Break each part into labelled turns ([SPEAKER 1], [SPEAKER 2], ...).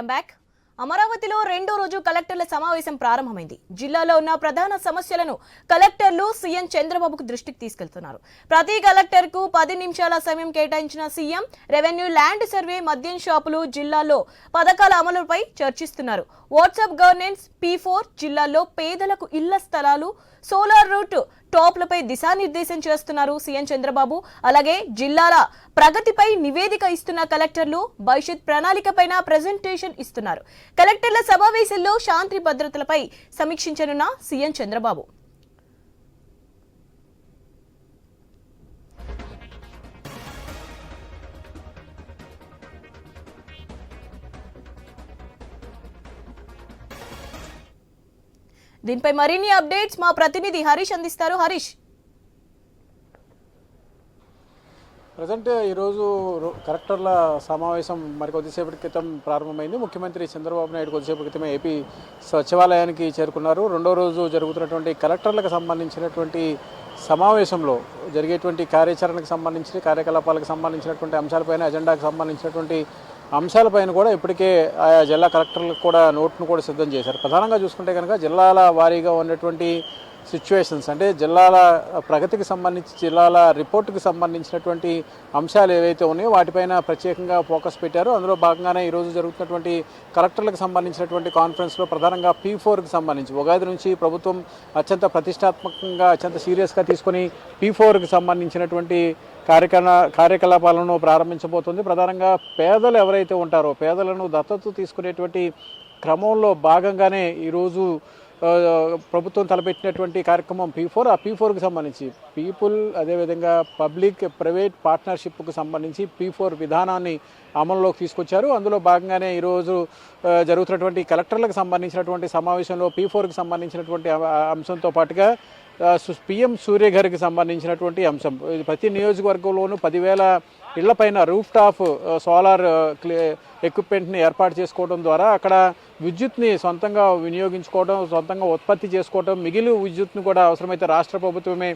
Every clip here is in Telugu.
[SPEAKER 1] బ్యాక్ అమరావతిలో రెండో రోజు కలెక్టర్ల సమావేశం ప్రారంభమైంది. జిల్లాలో ఉన్న ప్రధాన సమస్యలను కలెక్టర్లు సీఎం చంద్రబాబుకు దృష్టికి తీసుకెళ్తున్నారు. ప్రతి కలెక్టర్ కు 10 నిమిషాల సమయం కేటాయించిన సీఎం రెవెన్యూ, ల్యాండ్ సర్వే, మద్యం షాపులు, జిల్లాలో పథకాల అమలుపై చర్చిస్తున్నారు. వాట్సాప్ గవర్నెన్స్, P4, జిల్లాలో పేదలకు ఇళ్ల స్థలాలు, సోలార్ రూట్ టాప్లపై దిశానిర్దేశం చేస్తున్నారు సీఎం చంద్రబాబు. అలాగే జిల్లాల ప్రగతిపై నివేదిక ఇస్తున్న కలెక్టర్లు భవిష్యత్ ప్రణాళికపైన ప్రెజెంటేషన్ ఇస్తున్నారు. కలెక్టర్ల సమావేశంలో శాంతి భద్రతలపై సమీక్షించనున్న సీఎం చంద్రబాబు. దీనిపై మరిన్ని అప్డేట్స్ మా ప్రతినిధి హరీష్ అందిస్తారు. హరీష్,
[SPEAKER 2] ప్రజెంట్ ఈరోజు కలెక్టర్ల సమావేశం మరి కొద్దిసేపటి క్రితం ప్రారంభమైంది. ముఖ్యమంత్రి చంద్రబాబు నాయుడు కొద్దిసేపటి క్రితమే ఏపీ సచివాలయానికి చేరుకున్నారు. రెండో రోజు జరుగుతున్నటువంటి కలెక్టర్లకు సంబంధించినటువంటి సమావేశంలో జరిగేటువంటి కార్యాచరణకు సంబంధించి, కార్యకలాపాలకు సంబంధించినటువంటి అంశాలపైన, అజెండాకు సంబంధించినటువంటి అంశాలపైన కూడా ఇప్పటికే ఆయా జిల్లా కలెక్టర్లకు కూడా నోట్ను కూడా సిద్ధం చేశారు. ప్రధానంగా చూసుకుంటే కనుక జిల్లాల వారీగా ఉన్నటువంటి సిచ్యువేషన్స్, అంటే జిల్లాల ప్రగతికి సంబంధించి, జిల్లాల రిపోర్టుకి సంబంధించినటువంటి అంశాలు ఏవైతే ఉన్నాయో వాటిపైన ప్రత్యేకంగా ఫోకస్ పెట్టారు. అందులో భాగంగానే ఈరోజు జరుగుతున్నటువంటి కలెక్టర్లకు సంబంధించినటువంటి కాన్ఫరెన్స్లో ప్రధానంగా P4కి సంబంధించి ఉగాది నుంచి ప్రభుత్వం అత్యంత ప్రతిష్టాత్మకంగా, అత్యంత సీరియస్గా తీసుకొని P4కి సంబంధించినటువంటి కార్యకలాపాలను ప్రారంభించబోతుంది. ప్రధానంగా పేదలు ఎవరైతే ఉంటారో పేదలను దత్తత తీసుకునేటువంటి క్రమంలో భాగంగానే ఈరోజు ప్రభుత్వం తలపెట్టినటువంటి కార్యక్రమం P4. ఆ P4కి సంబంధించి పీపుల్, అదేవిధంగా పబ్లిక్ ప్రైవేట్ పార్ట్నర్షిప్కు సంబంధించి P4 విధానాన్ని అమల్లోకి తీసుకొచ్చారు. అందులో భాగంగానే ఈరోజు జరుగుతున్నటువంటి కలెక్టర్లకు సంబంధించినటువంటి సమావేశంలో P4కి సంబంధించినటువంటి అంశంతో పాటుగా PM సూర్య గారికి సంబంధించినటువంటి అంశం. ప్రతి నియోజకవర్గంలోనూ 10,000 ఇళ్లపైన రూఫ్ టాప్ సోలార్ ఎక్విప్మెంట్ని ఏర్పాటు చేసుకోవడం ద్వారా అక్కడ విద్యుత్ని సొంతంగా వినియోగించుకోవడం, సొంతంగా ఉత్పత్తి చేసుకోవడం, మిగిలిన విద్యుత్ని కూడా అవసరమైతే రాష్ట్ర ప్రభుత్వమే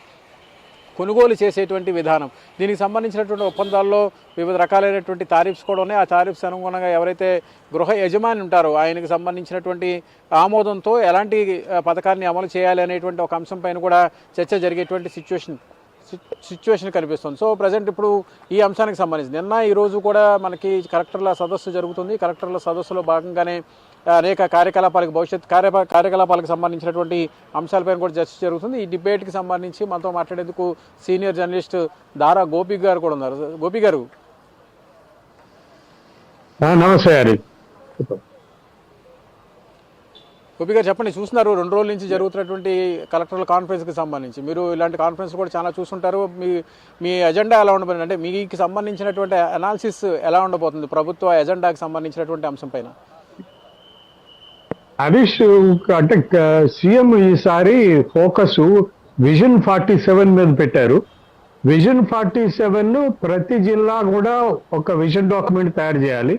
[SPEAKER 2] కొనుగోలు చేసేటువంటి విధానం. దీనికి సంబంధించినటువంటి ఒప్పందాల్లో వివిధ రకాలైనటువంటి టారిఫ్స్ కూడా ఉన్నాయి. ఆ టారిఫ్స్ అనుగుణంగా ఎవరైతే గృహ యజమాని ఉంటారో ఆయనకు సంబంధించినటువంటి ఆమోదంతో ఎలాంటి పథకాన్ని అమలు చేయాలి అనేటువంటి ఒక అంశం పైన కూడా చర్చ జరిగేటువంటి సిచ్యువేషన్ కనిపిస్తుంది. సో ప్రజెంట్ ఇప్పుడు ఈ అంశానికి సంబంధించి నిన్న ఈరోజు కూడా మనకి కలెక్టర్ల సదస్సు జరుగుతుంది. కలెక్టర్ల సదస్సులో భాగంగానే అనేక కార్యకలాపాలకు, భవిష్యత్ కార్యకలాపాలకు సంబంధించినటువంటి అంశాలపైన కూడా చర్చ జరుగుతుంది. ఈ డిబేట్కి సంబంధించి మనతో మాట్లాడేందుకు సీనియర్ జర్నలిస్ట్ దారా గోపి గారు కూడా ఉన్నారు. గోపి గారు,
[SPEAKER 3] నమస్తే.
[SPEAKER 2] గోపి గారు చెప్పండి, చూస్తున్నారు 2 రోజుల నుంచి జరుగుతున్నటువంటి కలెక్టర్ల కాన్ఫరెన్స్కి సంబంధించి. మీరు ఇలాంటి కాన్ఫరెన్స్ కూడా చాలా చూస్తుంటారు. మీ ఎజెండా ఎలా ఉండబోతుంది, అంటే మీకు సంబంధించినటువంటి అనాలిసిస్ ఎలా ఉండబోతుంది ప్రభుత్వ ఎజెండాకి సంబంధించినటువంటి అంశం పైన?
[SPEAKER 3] హరీష్, అంటే సీఎం ఈసారి ఫోకస్ విజన్ 47 మీద పెట్టారు. విజన్ 47 ప్రతి జిల్లా కూడా ఒక విజన్ డాక్యుమెంట్ తయారు చేయాలి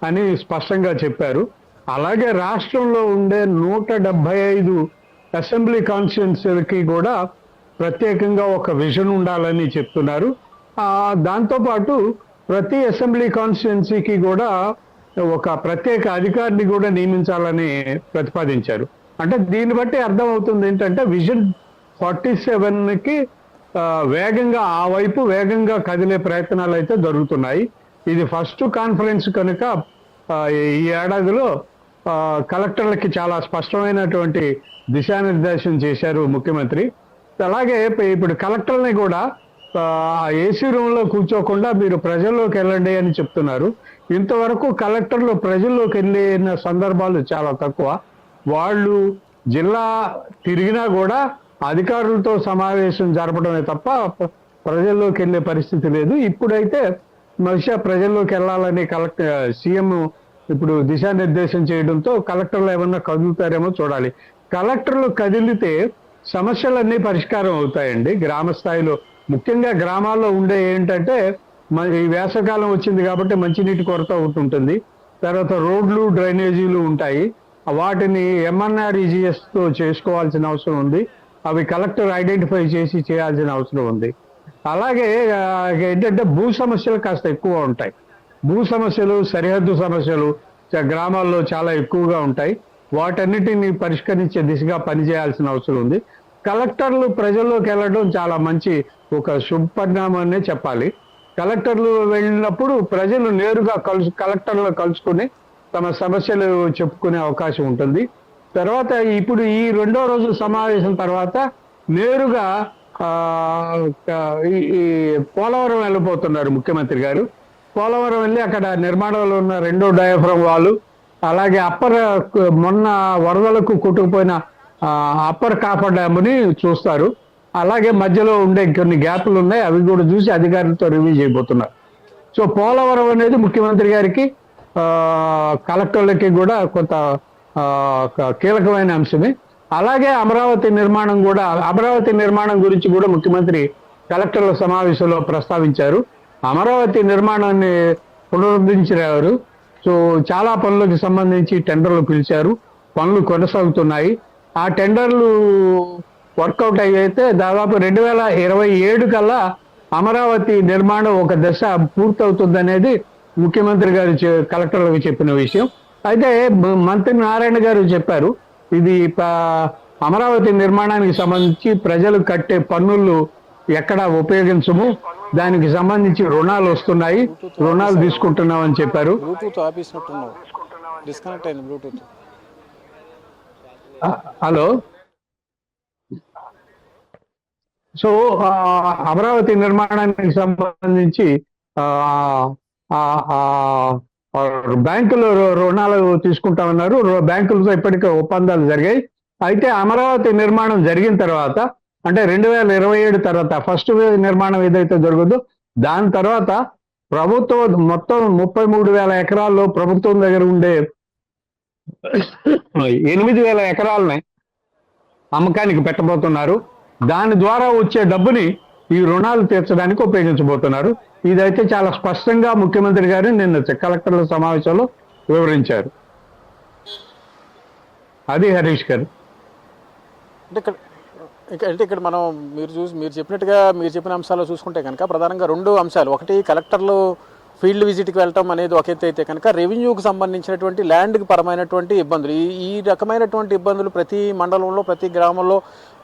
[SPEAKER 3] అని స్పష్టంగా చెప్పారు. అలాగే రాష్ట్రంలో ఉండే 175 అసెంబ్లీ కాన్స్టిట్యున్సీలకి కూడా ప్రత్యేకంగా ఒక విజన్ ఉండాలని చెప్తున్నారు. దాంతోపాటు ప్రతి అసెంబ్లీ కాన్స్టిట్యున్సీకి కూడా ఒక ప్రత్యేక అధికారిని కూడా నియమించాలని ప్రతిపాదించారు. అంటే దీన్ని బట్టి అర్థమవుతుంది ఏంటంటే విజన్ 47కి వేగంగా ఆ వైపు వేగంగా కదిలే ప్రయత్నాలు అయితే జరుగుతున్నాయి. ఇది ఫస్ట్ కాన్ఫరెన్స్ కనుక ఈ ఏడాదిలో కలెక్టర్లకి చాలా స్పష్టమైనటువంటి దిశానిర్దేశం చేశారు ముఖ్యమంత్రి. అలాగే ఇప్పుడు కలెక్టర్ని కూడా ఏసీ రూమ్లో కూర్చోకుండా మీరు ప్రజల్లోకి వెళ్ళండి అని చెప్తున్నారు. ఇంతవరకు కలెక్టర్లు ప్రజల్లోకి వెళ్ళిన సందర్భాలు చాలా తక్కువ. వాళ్ళు జిల్లా తిరిగినా కూడా అధికారులతో సమావేశం జరపడమే తప్ప ప్రజల్లోకి వెళ్ళే పరిస్థితి లేదు. ఇప్పుడైతే బహుశా ప్రజల్లోకి వెళ్ళాలని సీఎం ఇప్పుడు దిశానిర్దేశం చేయడంతో కలెక్టర్లు ఏమన్నా కదులుతారేమో చూడాలి. కలెక్టర్లు కదిలితే సమస్యలన్నీ పరిష్కారం అవుతాయండి గ్రామ స్థాయిలో. ముఖ్యంగా గ్రామాల్లో ఉండే ఏంటంటే ఈ వేసవకాలం వచ్చింది కాబట్టి మంచినీటి కొరత ఉంటుంది. తర్వాత రోడ్లు, డ్రైనేజీలు ఉంటాయి. వాటిని MNREGSతో చేసుకోవాల్సిన అవసరం ఉంది. అవి కలెక్టర్ ఐడెంటిఫై చేసి చేయాల్సిన అవసరం ఉంది. అలాగే ఏంటంటే భూ సమస్యలు కాస్త ఎక్కువ ఉంటాయి. భూ సమస్యలు, సరిహద్దు సమస్యలు, గ్రామాల్లో చాలా ఎక్కువగా ఉంటాయి. వాటన్నిటిని పరిష్కరించే దిశగా పనిచేయాల్సిన అవసరం ఉంది. కలెక్టర్లు ప్రజల్లోకి వెళ్ళడం చాలా మంచి ఒక శుభపరిణామనే చెప్పాలి. కలెక్టర్లు వెళ్ళినప్పుడు ప్రజలు నేరుగా కలెక్టర్లు కలుసుకుని తమ సమస్యలు చెప్పుకునే అవకాశం ఉంటుంది. తర్వాత ఇప్పుడు ఈ రెండో రోజు సమావేశం తర్వాత నేరుగా ఈ పోలవరం వెళ్ళిపోతున్నారు ముఖ్యమంత్రి గారు. పోలవరం వెళ్ళి అక్కడ నిర్మాణంలో ఉన్న రెండో డయాఫ్రమ్ వాల్, అలాగే మొన్న వరదలకు కొట్టుకుపోయిన అప్పర్ కాఫర్ డ్యామ్ని చూస్తారు. అలాగే మధ్యలో ఉండే కొన్ని గ్యాప్లు ఉన్నాయి, అవి కూడా చూసి అధికారులతో రివ్యూ చేయబోతున్నారు. సో పోలవరం అనేది ముఖ్యమంత్రి గారికి కలెక్టర్లకి కూడా కొంత కీలకమైన అంశమే. అలాగే అమరావతి నిర్మాణం గురించి కూడా ముఖ్యమంత్రి కలెక్టర్ల సమావేశంలో ప్రస్తావించారు. అమరావతి నిర్మాణాన్ని పునరుద్ధరించారు. సో చాలా పనులకు సంబంధించి టెండర్లు పిలిచారు, పనులు కొనసాగుతున్నాయి. ఆ టెండర్లు వర్కౌట్ అయితే దాదాపు 2027 కల్లా అమరావతి నిర్మాణం ఒక దశ పూర్తవుతుందనేది ముఖ్యమంత్రి గారు కలెక్టర్లకు చెప్పిన విషయం. అయితే మంత్రి నారాయణ గారు చెప్పారు, ఇది అమరావతి నిర్మాణానికి సంబంధించి ప్రజలు కట్టే పన్నులు ఎక్కడా ఉపయోగించము, దానికి సంబంధించి రుణాలు వస్తున్నాయి, రుణాలు తీసుకుంటున్నామని చెప్పారు. హలో, సో అమరావతి నిర్మాణానికి సంబంధించి బ్యాంకులు రుణాలు తీసుకుంటామన్నారు. బ్యాంకులతో ఇప్పటికే ఒప్పందాలు జరిగాయి. అయితే అమరావతి నిర్మాణం జరిగిన తర్వాత, అంటే 2027 తర్వాత ఫస్ట్ నిర్మాణం ఏదైతే జరుగుతుందో దాని తర్వాత ప్రభుత్వం మొత్తం 33,000 ఎకరాల్లో ప్రభుత్వం దగ్గర ఉండే 8,000 ఎకరాలని అమ్మకానికి పెట్టబోతున్నారు. దాని ద్వారా వచ్చే డబ్బుని ఈ రుణాలు తీర్చడానికి ఉపయోగించబోతున్నారు. ఇదైతే చాలా స్పష్టంగా ముఖ్యమంత్రి గారు నిన్న కలెక్టర్ల సమావేశంలో వివరించారు. అది హరీష్ గారు.
[SPEAKER 2] అంటే ఇక్కడ మనం మీరు చెప్పిన అంశాలు చూసుకుంటే కనుక ప్రధానంగా రెండు అంశాలు. ఒకటి, కలెక్టర్లు ఫీల్డ్ విజిట్కి వెళ్ళటం అనేది ఒక ఎత్తు అయితే కనుక రెవెన్యూకి సంబంధించినటువంటి ల్యాండ్కి పరమైనటువంటి ఇబ్బందులు, ఈ రకమైనటువంటి ఇబ్బందులు ప్రతి మండలంలో, ప్రతి గ్రామంలో,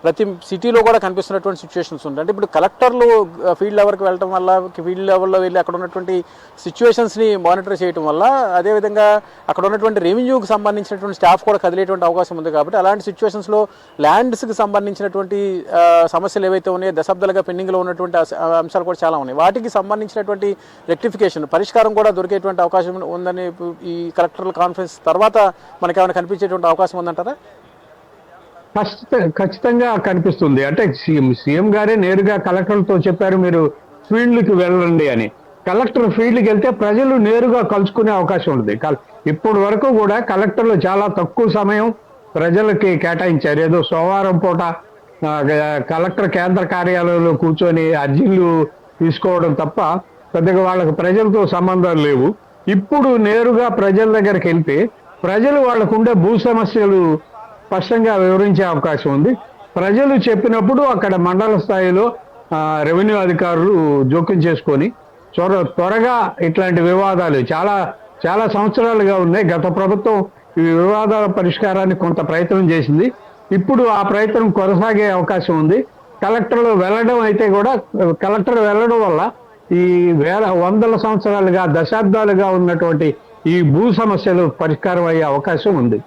[SPEAKER 2] ప్రతి సిటీలో కూడా కనిపిస్తున్నటువంటి సిచ్యువేషన్స్ ఉంటాయి. అంటే ఇప్పుడు కలెక్టర్లు ఫీల్డ్ లెవెల్కి వెళ్ళటం వల్ల, ఫీల్డ్ లెవెల్లో వెళ్ళి అక్కడ ఉన్నటువంటి సిచ్యువేషన్స్ని మానిటర్ చేయడం వల్ల, అదేవిధంగా అక్కడ ఉన్నటువంటి రెవెన్యూకి సంబంధించినటువంటి స్టాఫ్ కూడా కదిలేటువంటి అవకాశం ఉంది. కాబట్టి అలాంటి సిచ్యువేషన్స్లో ల్యాండ్స్కి సంబంధించినటువంటి సమస్యలు ఏవైతే ఉన్నాయో, దశాబ్దాలుగా పెండింగ్లో ఉన్నటువంటి అంశాలు కూడా చాలా ఉన్నాయి. వాటికి సంబంధించినటువంటి రెక్టిఫికేషన్, పరిష్కారం కూడా దొరికేటువంటి అవకాశం ఉందని ఈ కలెక్టర్ల కాన్ఫరెన్స్ తర్వాత మనకి ఏమైనా కనిపించేటువంటి అవకాశం ఉందంటారా?
[SPEAKER 3] ఖచ్చితంగా కనిపిస్తుంది. అంటే సీఎం గారే నేరుగా కలెక్టర్లతో చెప్పారు, మీరు ఫీల్డ్కి వెళ్ళండి అని. కలెక్టర్ ఫీల్డ్కి వెళ్తే ప్రజలు నేరుగా కలుసుకునే అవకాశం ఉంది. ఇప్పటి వరకు కూడా కలెక్టర్లు చాలా తక్కువ సమయం ప్రజలకి కేటాయించారు. ఏదో సోమవారం పూట కలెక్టర్ కేంద్ర కార్యాలయంలో కూర్చొని అర్జీలు తీసుకోవడం తప్ప పెద్దగా వాళ్ళకి ప్రజలతో సంబంధాలు లేవు. ఇప్పుడు నేరుగా ప్రజల దగ్గరికి వెళ్తే ప్రజలు వాళ్ళకు ఉండే భూ సమస్యలు స్పష్టంగా వివరించే అవకాశం ఉంది. ప్రజలు చెప్పినప్పుడు అక్కడ మండల స్థాయిలో రెవెన్యూ అధికారులు జోక్యం చేసుకొని త్వరగా ఇట్లాంటి వివాదాలు చాలా సంవత్సరాలుగా ఉన్నాయి. గత ప్రభుత్వం ఈ వివాదాల పరిష్కారానికి కొంత ప్రయత్నం చేసింది. ఇప్పుడు ఆ ప్రయత్నం కొనసాగే అవకాశం ఉంది. కలెక్టర్లు వెళ్ళడం అయితే కూడా, కలెక్టర్ వెళ్ళడం వల్ల ఈ వందల సంవత్సరాలుగా, దశాబ్దాలుగా ఉన్నటువంటి ఈ భూ సమస్యలు పరిష్కారం అయ్యే అవకాశం ఉంది.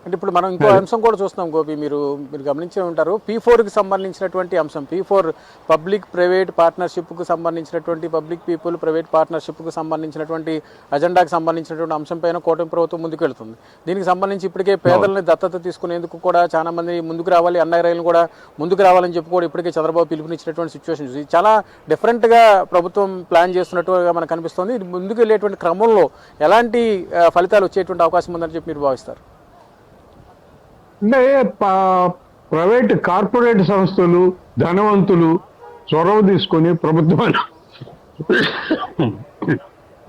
[SPEAKER 2] అంటే ఇప్పుడు మనం ఇంకో అంశం కూడా చూస్తున్నాం గోపి, మీరు గమనించే ఉంటారు. P4కి సంబంధించినటువంటి అంశం, P4 పబ్లిక్ ప్రైవేట్ పార్ట్నర్షిప్కు సంబంధించినటువంటి, పబ్లిక్ పీపుల్ ప్రైవేట్ పార్ట్నర్షిప్కు సంబంధించినటువంటి అజెండాకి సంబంధించినటువంటి అంశం పైన కూటమి ప్రభుత్వం ముందుకు వెళ్తుంది. దీనికి సంబంధించి ఇప్పటికే పేదలని దత్తత తీసుకునేందుకు కూడా చాలా మంది ముందుకు రావాలి, అన్నయ్య రైలు కూడా ముందుకు రావాలని చెప్పి కూడా ఇప్పటికే చంద్రబాబు పిలుపునిచ్చినటువంటి సిచ్యువేషన్ చూసి చాలా డిఫరెంట్గా ప్రభుత్వం ప్లాన్ చేస్తున్నట్టుగా మనకు కనిపిస్తుంది. ఇది ముందుకు వెళ్ళేటువంటి క్రమంలో ఎలాంటి ఫలితాలు వచ్చేటువంటి అవకాశం ఉందని చెప్పి మీరు భావిస్తారు?
[SPEAKER 3] అంటే ప్రైవేట్ కార్పొరేట్ సంస్థలు, ధనవంతులు చొరవ తీసుకొని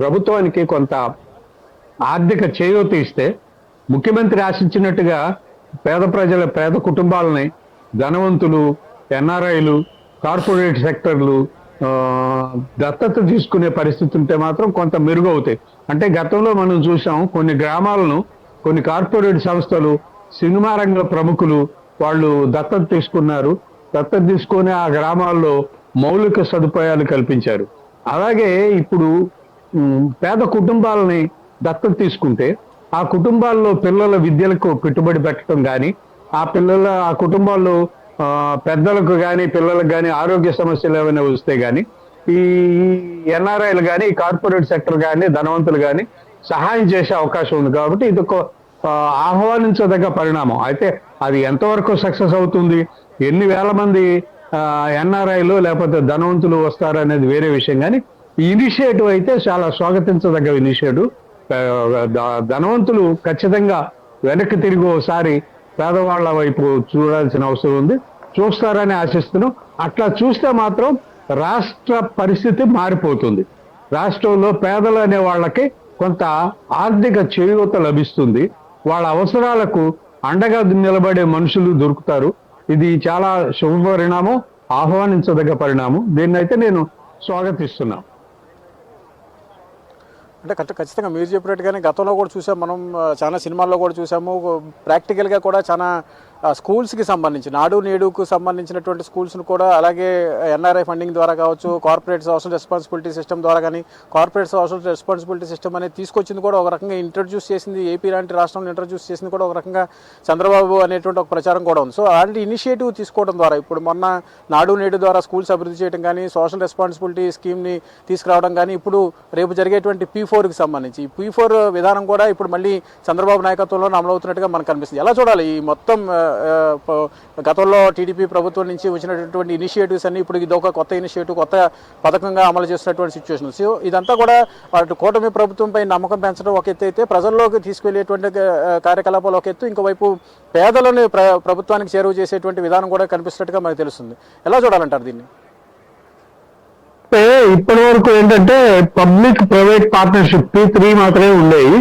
[SPEAKER 3] ప్రభుత్వానికి కొంత ఆర్థిక చేయూత ఇస్తే, ముఖ్యమంత్రి ఆశించినట్టుగా పేద కుటుంబాలని, ధనవంతులు, ఎన్ఆర్ఐలు, కార్పొరేట్ సెక్టర్లు దత్తత తీసుకునే పరిస్థితి ఉంటే మాత్రం కొంత మెరుగవుతాయి. అంటే గతంలో మనం చూసాం కొన్ని గ్రామాలను కొన్ని కార్పొరేట్ సంస్థలు, సినిమా రంగ ప్రముఖులు వాళ్ళు దత్తత తీసుకున్నారు. దత్తత తీసుకొని ఆ గ్రామాల్లో మౌలిక సదుపాయాలు కల్పించారు. అలాగే ఇప్పుడు పేద కుటుంబాలని దత్తత తీసుకుంటే ఆ కుటుంబాల్లో పిల్లల విద్యలకు పెట్టుబడి పెట్టడం కానీ, ఆ కుటుంబాల్లో పెద్దలకు కానీ పిల్లలకు కానీ ఆరోగ్య సమస్యలు ఏమైనా వస్తే కానీ ఈ ఎన్ఆర్ఐలు కానీ కార్పొరేట్ సెక్టర్ కానీ ధనవంతులు కానీ సహాయం చేసే అవకాశం ఉంది. కాబట్టి ఇది ఒక ఆహ్వానించదగ్గ పరిణామం. అయితే అది ఎంతవరకు సక్సెస్ అవుతుంది, ఎన్ని వేల మంది ఎన్ఆర్ఐలు లేకపోతే ధనవంతులు వస్తారనేది వేరే విషయం. కానీ ఈ ఇనిషియేటివ్ అయితే చాలా స్వాగతించదగ్గ ఇనిషియేటివ్. ధనవంతులు ఖచ్చితంగా వెనక్కి తిరిగి ఒకసారి పేదవాళ్ల వైపు చూడాల్సిన అవసరం ఉంది. చూస్తారని ఆశిస్తున్నాం. అట్లా చూస్తే మాత్రం రాష్ట్ర పరిస్థితి మారిపోతుంది. రాష్ట్రంలో పేదలు అనే వాళ్ళకి కొంత ఆర్థిక చేయూత లభిస్తుంది. వాళ్ళ అవసరాలకు అండగా నిలబడే మనుషులు దొరుకుతారు. ఇది చాలా శుభ పరిణామం, ఆహ్వానించదగ్గ పరిణామం. దీన్నైతే నేను స్వాగతిస్తున్నాను.
[SPEAKER 2] అంటే ఖచ్చితంగా మీరు చెప్పినట్టుగానే గతంలో కూడా చూసాం మనం, చాలా సినిమాల్లో కూడా చూసాము. ప్రాక్టికల్గా కూడా చాలా స్కూల్స్కి సంబంధించి నాడు నేడుకు సంబంధించినటువంటి స్కూల్స్ను కూడా అలాగే ఎన్ఆర్ఐ ఫండింగ్ ద్వారా కావచ్చు, కార్పొరేట్ సోషల్ రెస్పాన్సిబిలిటీ సిస్టమ్ ద్వారా కానీ, కార్పొరేట్ సోషల్ రెస్పాన్సిబిలిటీ సిస్టమ్ అనేది తీసుకొచ్చింది కూడా ఒక రకంగా ఇంట్రడ్యూస్ చేసింది ఏపీ లాంటి రాష్ట్రంలో ఇంట్రడ్యూస్ చేసింది కూడా ఒక రకంగా చంద్రబాబు అనేటువంటి ఒక ప్రచారం కూడా ఉంది. సో అలాంటి ఇనిషియేటివ్ తీసుకోవడం ద్వారా ఇప్పుడు మొన్న నాడు నేడు ద్వారా స్కూల్స్ అభివృద్ధి చేయడం కానీ, సోషల్ రెస్పాన్సిబిలిటీ స్కీమ్ని తీసుకురావడం కానీ, ఇప్పుడు రేపు జరిగేటువంటి P4కి సంబంధించి P4 విధానం కూడా ఇప్పుడు మళ్ళీ చంద్రబాబు నాయకత్వంలో అమలవుతున్నట్టుగా మనకు కనిపిస్తుంది. ఎలా చూడాలి ఈ మొత్తం గతంలో టీడీపీ ప్రభుత్వం నుంచి వచ్చినటువంటి ఇనిషియేటివ్స్ అన్ని ఇప్పుడు ఇది ఒక కొత్త ఇనిషియేటివ్, కొత్త పథకంగా అమలు చేస్తున్నటువంటి సిచ్యువేషన్. సో ఇదంతా కూడా అటు కూటమి ప్రభుత్వంపై నమ్మకం పెంచడం ఒక ఎత్తు అయితే, ప్రజల్లోకి తీసుకెళ్లేటువంటి కార్యకలాపాలు ఒక ఎత్తు, ఇంకోవైపు పేదలను ప్రభుత్వానికి చేరువ చేసేటువంటి విధానం కూడా కనిపిస్తున్నట్టుగా మనకు తెలుస్తుంది. ఎలా చూడాలంటారు దీన్ని?
[SPEAKER 3] ఇప్పటి వరకు ఏంటంటే పబ్లిక్ ప్రైవేట్ పార్ట్నర్షిప్ P3 మాత్రమే ఉండేవి.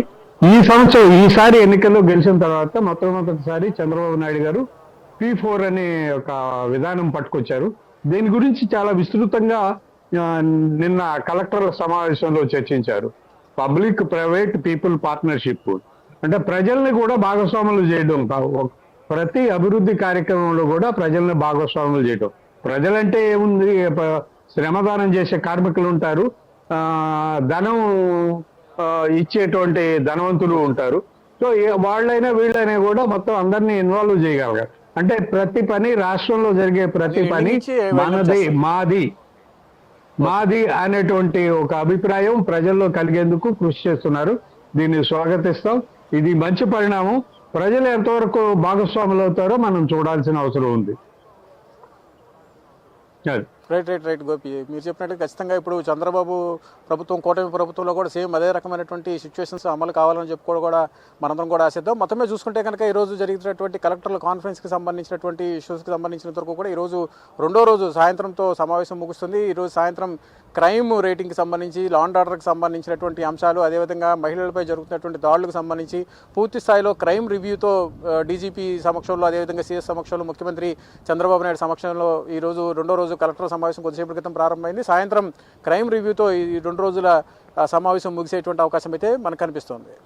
[SPEAKER 3] ఈసారి ఎన్నికల్లో గెలిచిన తర్వాత మొట్టమొదటిసారి చంద్రబాబు నాయుడు గారు P4 అనే ఒక విధానం పట్టుకొచ్చారు. దీని గురించి చాలా విస్తృతంగా నిన్న కలెక్టర్ల సమావేశంలో చర్చించారు. పబ్లిక్ ప్రైవేట్ పీపుల్ పార్ట్నర్షిప్ అంటే ప్రజల్ని కూడా భాగస్వాములు చేయడం, ప్రతి అభివృద్ధి కార్యక్రమంలో కూడా ప్రజల్ని భాగస్వాములు చేయడం. ప్రజలంటే ఏముంది, శ్రమదానం చేసే కార్మికులు ఉంటారు, ధనం ఇచ్చేటువంటి ధనవంతులు ఉంటారు. సో వాళ్ళైనా వీళ్ళైనా కూడా మొత్తం అందరినీ ఇన్వాల్వ్ చేయగలగారు. అంటే ప్రతి పని, రాష్ట్రంలో జరిగే ప్రతి పని మనది, మాది అనేటువంటి ఒక అభిప్రాయం ప్రజల్లో కలిగేందుకు కృషి చేస్తున్నారు. దీన్ని స్వాగతిస్తాం. ఇది మంచి పరిణామం. ప్రజలు ఎంతవరకు భాగస్వాములు అవుతారో మనం చూడాల్సిన అవసరం ఉంది.
[SPEAKER 2] రైట్ గోపి, మీరు చెప్పినట్టు ఖచ్చితంగా ఇప్పుడు చంద్రబాబు ప్రభుత్వం, కూటమి ప్రభుత్వంలో కూడా సేమ్ అదే రకమైనటువంటి సిచ్యువేషన్స్ అమలు కావాలని చెప్పుకోవడం కూడా మనందరం కూడా ఆశిద్దాం. మొత్తమే చూసుకుంటే కనుక ఈరోజు జరిగినటువంటి కలెక్టర్ల కాన్ఫరెన్స్కి సంబంధించినటువంటి ఇష్యూస్కి సంబంధించినంత వరకు కూడా ఈరోజు రెండో రోజు సాయంత్రంతో సమావేశం ముగుస్తుంది. ఈరోజు సాయంత్రం క్రైమ్ రేటింగ్కి సంబంధించి, లా అండ్ ఆర్డర్కి సంబంధించినటువంటి అంశాలు, అదేవిధంగా మహిళలపై జరుగుతున్నటువంటి దాడులకు సంబంధించి పూర్తి స్థాయిలో క్రైమ్ రివ్యూతో డీజీపీ సమక్షంలో, అదేవిధంగా సీఎస్ సమక్షంలో, ముఖ్యమంత్రి చంద్రబాబు నాయుడు సమక్షంలో ఈరోజు రెండో రోజు కలెక్టర్ సమావేశం కొద్దిసేపటి క్రితం ప్రారంభమైంది. సాయంత్రం క్రైమ్ రివ్యూతో ఈ 2 రోజుల సమావేశం ముగిసేటువంటి అవకాశం అయితే మనకు కనిపిస్తోంది.